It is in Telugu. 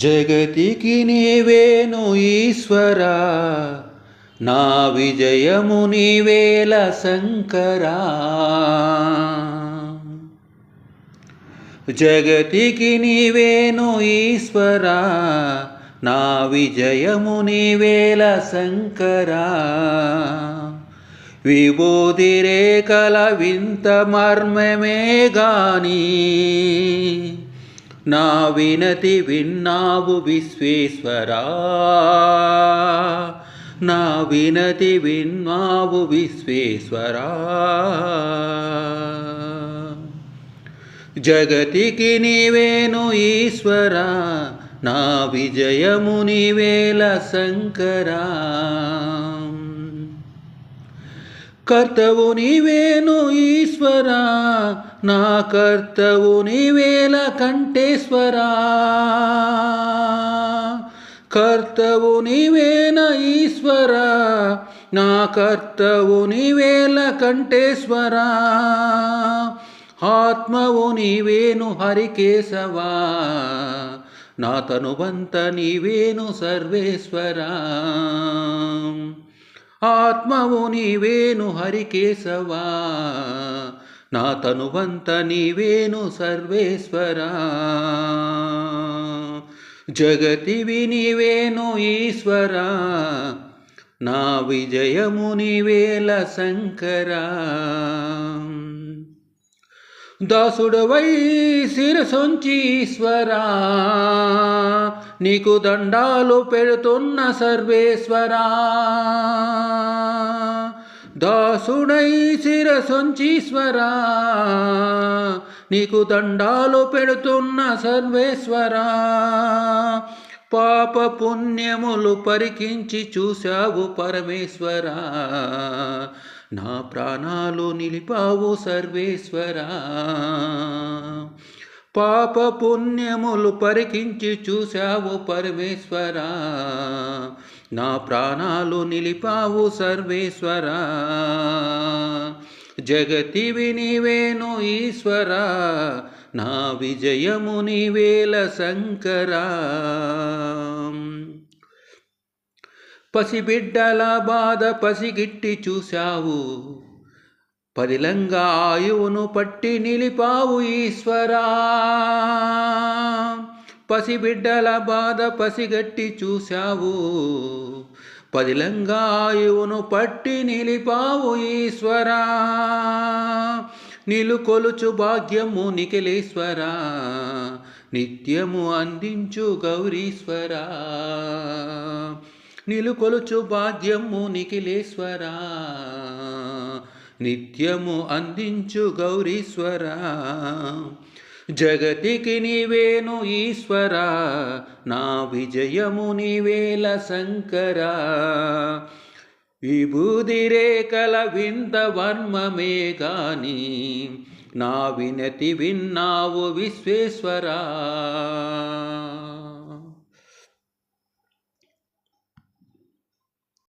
జగతికి నీవేను ఈశ్వరా, నా విజయము నీవేల శంకరా. జగతికి నీవేను ఈశ్వరా, నా విజయము నీవేల శంకరా. విభూతి రేఖల వింత మర్మమే గాని నా వినతి విన్నావు విశ్వేశ్వరా, నా వినతి విన్నావు విశ్వేశ్వరా. జగతికి నీవేను ఈశ్వరా, నా విజయము నీవేల శంకరా. కర్తవు నీవేను ఈశ్వరా, నా కర్తవు నీవేల కంఠేశ్వరా. కర్తవు నీవేన ఈశ్వరా, నా కర్తవు నీవేల కంఠేశ్వరా. ఆత్మవు నీవేను హరికేశవా, నా తనువంత నీవేను సర్వేశ్వరా. ఆత్మవు నీవేను హరికేశవా, నా తనువంత నీవేను సర్వేశ్వరా. జగతివి నీవేను ఈశ్వరా, నా విజయము నీవేల శంకరా. దాసుడవై శిరసొంచి ఈశ్వరా, నీకు దండాలు పెడుతున్న సర్వేశ్వరా. దాసుడై శిరసొంచీశ్వరా, నీకు దండాలు పెడుతున్న సర్వేశ్వరా. పాప పుణ్యములు పరికించి చూశావు పరమేశ్వరా, నా ప్రాణాలు నిలిపావు సర్వేశ్వరా. పాప పుణ్యములు పరికించి చూశావు పరమేశ్వరా, నా ప్రాణాలు నిలిపావు సర్వేశ్వరా. జగతివి నీవేను ఈశ్వరా, నా విజయము నీవేల శంకరా. పసిబిడ్డల బాధ పసిగిట్టి చూశావు, పదిలంగా ఆయువును పట్టి నిలిపావు ఈశ్వరా. పసిబిడ్డల బాధ పసిగట్టి చూశావు, పదిలంగా ఆయువును పట్టి నిలిపావు ఈశ్వరా. నిలుకొలుచు భాగ్యము నిఖిలేశ్వరా, నిత్యము అందించు గౌరీశ్వరా. నిలుకొలుచు భాగ్యము నిఖిలేశ్వరా, నిత్యము అందించు గౌరీశ్వరా. జగతికి నీవేను ఈశ్వరా, నా విజయము నీవేల శంకరా. విభూది రేఖల వింత వర్మమే గాని నా వినతి విన్నావు విశ్వేశ్వరా.